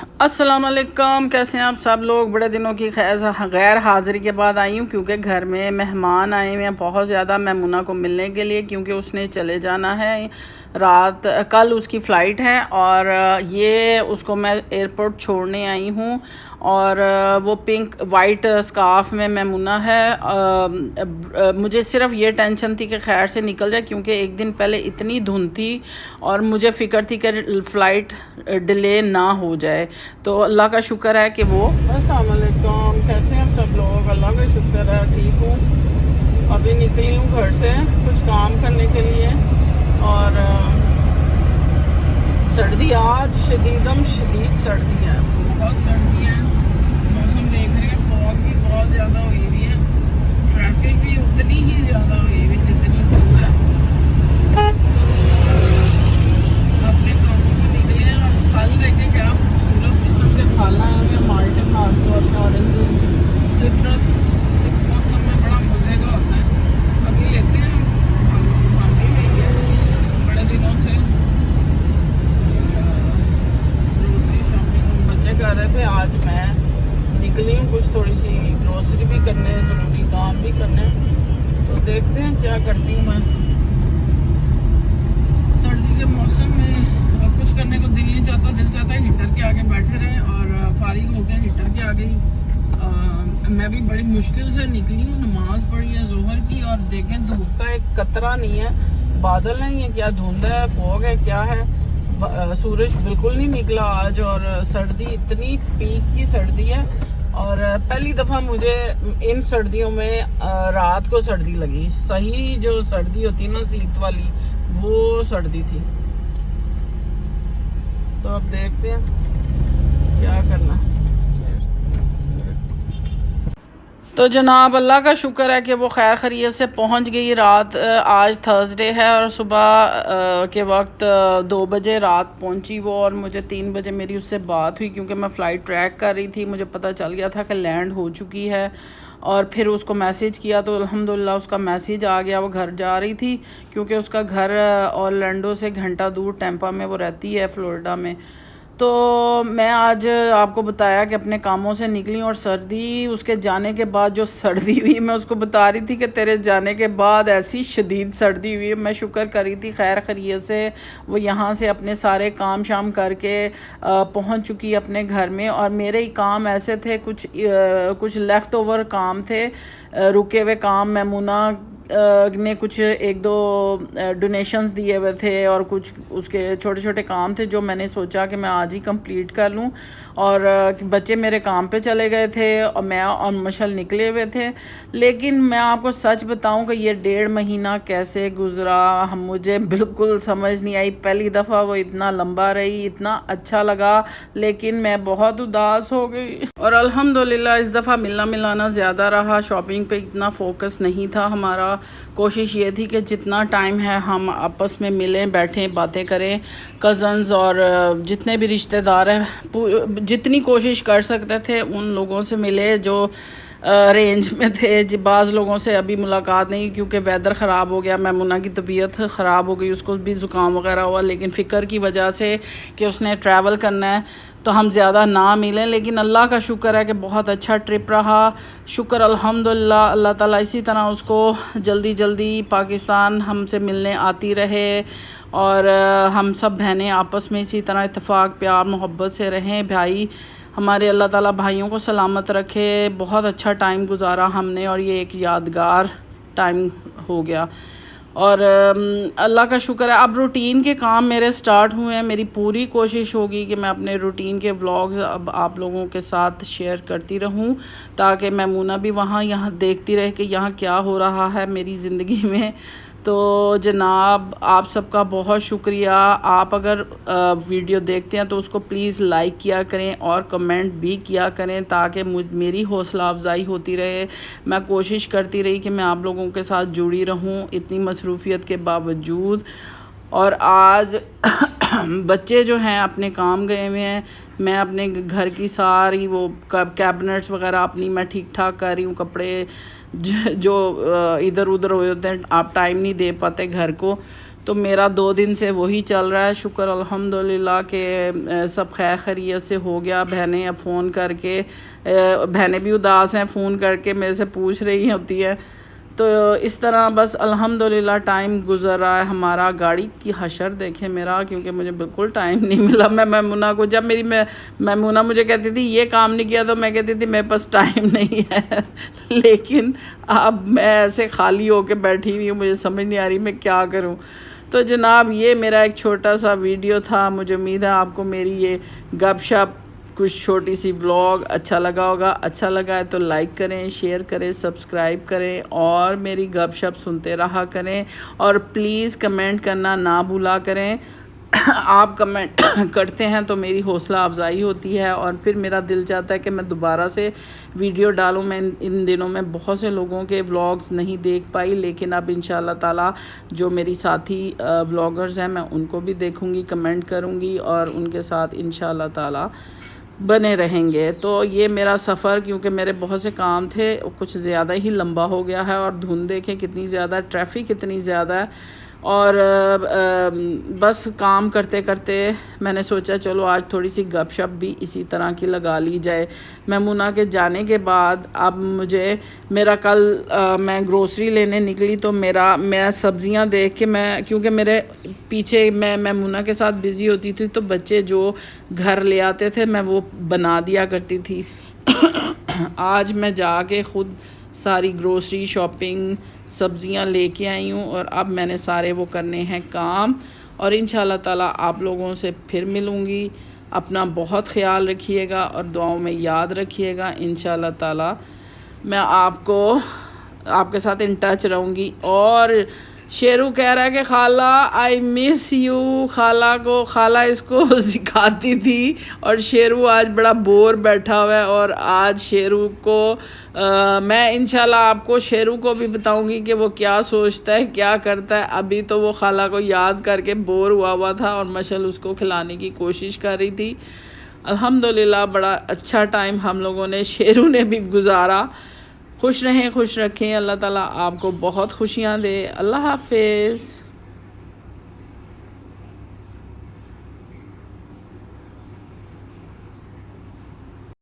अस्सलाम वालेकुम, कैसे हैं आप सब लोग। बड़े दिनों की गैर हाज़िरी के बाद आई हूँ क्योंकि घर में मेहमान आए हुए हैं बहुत ज़्यादा मैमुना को मिलने के लिए, क्योंकि उसने चले जाना है रात। कल उसकी फ़्लाइट है और ये उसको मैं एयरपोर्ट छोड़ने आई हूँ। और वो पिंक वाइट स्कार्फ में मैमुना है। मुझे सिर्फ ये टेंशन थी कि खैर से निकल जाए, क्योंकि एक दिन पहले इतनी धुंध थी और मुझे फ़िक्र थी कि फ़्लाइट डिले ना हो जाए। तो अल्लाह का शुक्र है कि वो अस्सलाम वालेकुम, कैसे हैं आप सब लोग। अल्लाह का शुक्र है ठीक हूँ। अभी निकली हूँ घर से कुछ काम करने के लिए। और सर्दी आज शदीद सर्दी है, बहुत सर्दी है। मौसम देख रहे हैं, फॉग भी बहुत ज़्यादा हुई हुई है, ट्रैफिक भी उतनी ही ज़्यादा हुई हुई जितनी दूर है। अपने कामों को निकले हैं और फल देखे क्या खूबसूरत किस्म के फल आए हुए हैं। माल्टे खासतौर पर ऑरेंजेस, सिट्रस इस मौसम में बड़ा मज़े का होता है। अभी लेते हैं हम भी लेंगे बड़े दिनों से। ग्रोसरी शॉपिंग बच्चे कर रहे थे, आज मैं निकली हूँ कुछ थोड़ी सी ग्रोसरी भी करने, ज़रूरी काम भी करने। तो देखते हैं क्या करती हूँ मैं। सर्दी के मौसम में कुछ करने को दिल नहीं चाहता, दिल चाहता है हीटर के आगे बैठे रहे। और फारिग हो गया हीटर के आगे ही। मैं भी बड़ी मुश्किल से निकली हूँ, नमाज पढ़ी है जोहर की। और देखें धूप का एक कतरा नहीं है, बादल नहीं है, क्या धुंध है, फॉग है, क्या है। सूरज बिल्कुल नहीं निकला आज। और सर्दी इतनी पीक की सर्दी है। और पहली दफ़ा मुझे इन सर्दियों में रात को सर्दी लगी। सही जो सर्दी होती है ना शीत वाली, वो सर्दी थी। तो अब देखते हैं क्या करना। तो जनाब अल्लाह का शुक्र है कि वो खैर खैरियत से पहुंच गई। रात आज थर्सडे है और सुबह के वक्त 2 बजे रात पहुंची वो। और मुझे 3 बजे मेरी उससे बात हुई, क्योंकि मैं फ़्लाइट ट्रैक कर रही थी। मुझे पता चल गया था कि लैंड हो चुकी है। और फिर उसको मैसेज किया तो अल्हम्दुलिल्लाह उसका मैसेज आ गया। वो घर जा रही थी, क्योंकि उसका घर ऑरलैंडो से घंटा दूर टैंपा में वो रहती है, फ़्लोरिडा में। तो मैं आज आपको बताया कि अपने कामों से निकली। और सर्दी उसके जाने के बाद जो सर्दी हुई, मैं उसको बता रही थी कि तेरे जाने के बाद ऐसी शदीद सर्दी हुई। मैं शुक्र कर रही थी खैर खैरियत से वो यहाँ से अपने सारे काम शाम करके पहुँच चुकी अपने घर में। और मेरे ही काम ऐसे थे, कुछ लेफ़्ट ओवर काम थे, रुके हुए काम। मैमुना ने कुछ 1-2 डोनेशंस दिए हुए थे और कुछ उसके छोटे छोटे काम थे जो मैंने सोचा कि मैं आज ही कंप्लीट कर लूं। और बच्चे मेरे काम पे चले गए थे और मैं और मशल निकले हुए थे। लेकिन मैं आपको सच बताऊं कि ये 1.5 महीना कैसे गुजरा हम मुझे बिल्कुल समझ नहीं आई। पहली दफ़ा वो इतना लंबा रही, इतना अच्छा लगा, लेकिन मैं बहुत उदास हो गई। और अल्हम्दुलिल्लाह इस दफ़ा मिलना मिलाना ज़्यादा रहा, शॉपिंग पे इतना फोकस नहीं था हमारा। कोशिश ये थी कि जितना टाइम है हम आपस में मिलें, बैठें, बातें करें, कज़न्स और जितने भी रिश्तेदार हैं जितनी कोशिश कर सकते थे उन लोगों से मिले जो रेंज में थे। बाज़ लोगों से अभी मुलाकात नहीं, क्योंकि वेदर ख़राब हो गया, मैमुना की तबीयत ख़राब हो गई, उसको भी ज़ुकाम वगैरह हुआ। लेकिन फ़िक्र की वजह से कि उसने ट्रैवल करना है तो हम ज़्यादा ना मिलें। लेकिन अल्लाह का शुक्र है कि बहुत अच्छा ट्रिप रहा। शुक्र अल्हम्दुलिल्लाह, अल्लाह ताला इसी तरह उसको जल्दी जल्दी पाकिस्तान हमसे मिलने आती रहे। और हम सब बहनें आपस में इसी तरह इत्तेफाक प्यार मोहब्बत से रहें। भाई हमारे अल्लाह ताला भाइयों को सलामत रखे। बहुत अच्छा टाइम गुजारा हमने और ये एक यादगार टाइम हो गया। और अल्लाह का शुक्र है अब रूटीन के काम मेरे स्टार्ट हुए हैं। मेरी पूरी कोशिश होगी कि मैं अपने रूटीन के व्लॉग्स अब आप लोगों के साथ शेयर करती रहूं, ताकि मैमुना भी वहाँ यहाँ देखती रहे कि यहाँ क्या हो रहा है मेरी ज़िंदगी में। तो जनाब आप सबका बहुत शुक्रिया। आप अगर वीडियो देखते हैं तो उसको प्लीज़ लाइक किया करें और कमेंट भी किया करें, ताकि मेरी हौसला अफजाई होती रहे। मैं कोशिश करती रही कि मैं आप लोगों के साथ जुड़ी रहूं इतनी मसरूफ़ियत के बावजूद। और आज बच्चे जो हैं अपने काम गए हुए हैं, मैं अपने घर की सारी वो कैबिनेट्स वगैरह अपनी मैं ठीक ठाक कर रही हूँ। कपड़े जो इधर उधर हुए होते हैं, आप टाइम नहीं दे पाते घर को, तो मेरा 2 दिन से वही चल रहा है। शुक्र अल्हम्दुलिल्लाह के सब खैर खैरियत से हो गया। बहनें अब फ़ोन करके बहनें भी उदास हैं, फ़ोन करके मेरे से पूछ रही होती हैं। तो इस तरह बस अल्हम्दुलिल्लाह टाइम गुज़र रहा है हमारा। गाड़ी की हशर देखें मेरा, क्योंकि मुझे बिल्कुल टाइम नहीं मिला। मैं मैमूना को जब मेरी मैमूना मुझे कहती थी ये काम नहीं किया, तो मैं कहती थी मेरे पास टाइम नहीं है लेकिन अब मैं ऐसे खाली होके बैठी हुई हूँ, मुझे समझ नहीं आ रही मैं क्या करूँ। तो जनाब ये मेरा एक छोटा सा वीडियो था। मुझे उम्मीद है आपको मेरी ये गपशप कुछ छोटी सी व्लॉग अच्छा लगा होगा। अच्छा लगा है तो लाइक करें, शेयर करें, सब्सक्राइब करें और मेरी गपशप सुनते रहा करें। और प्लीज़ कमेंट करना ना भूला करें। आप कमेंट करते हैं तो मेरी हौसला अफजाई होती है और फिर मेरा दिल चाहता है कि मैं दोबारा से वीडियो डालूं। मैं इन दिनों में बहुत से लोगों के व्लॉग्स नहीं देख पाई, लेकिन अब इंशाल्लाह ताला जो मेरी साथी व्लॉगर्स हैं मैं उनको भी देखूंगी, कमेंट करूंगी और उनके साथ इंशाल्लाह ताला बने रहेंगे। तो ये मेरा सफ़र, क्योंकि मेरे बहुत से काम थे, कुछ ज़्यादा ही लंबा हो गया है और धुंध देखें कितनी ज़्यादा, ट्रैफिक कितनी ज़्यादा है। और बस काम करते करते मैंने सोचा चलो आज थोड़ी सी गपशप भी इसी तरह की लगा ली जाए। मैमूना के जाने के बाद अब मुझे मेरा कल मैं ग्रोसरी लेने निकली तो मैं सब्ज़ियां देख के मैं, क्योंकि मेरे पीछे मैं मैमूना के साथ बिज़ी होती थी तो बच्चे जो घर ले आते थे मैं वो बना दिया करती थी। आज मैं जाके ख़ुद सारी ग्रोसरी शॉपिंग सब्ज़ियां लेके आई हूँ और अब मैंने सारे वो करने हैं काम। और इंशाल्लाह ताला आप लोगों से फिर मिलूँगी। अपना बहुत ख्याल रखिएगा और दुआओं में याद रखिएगा। इंशाल्लाह ताला मैं आपके साथ इन टच रहूँगी। और शेरू कह रहा है कि खाला आई मिस यू। खाला इसको सिखाती थी और शेरू आज बड़ा बोर बैठा हुआ है। और आज शेरू को मैं इंशाल्लाह आपको शेरू को भी बताऊंगी कि वो क्या सोचता है, क्या करता है। अभी तो वो खाला को याद करके बोर हुआ था और मशल उसको खिलाने की कोशिश कर रही थी। अल्हम्दुलिल्लाह बड़ा अच्छा टाइम हम लोगों ने, शेरू ने भी गुजारा। खुश रहें, खुश रखें। अल्लाह ताला आपको बहुत खुशियाँ दे। अल्लाह हाफिज़।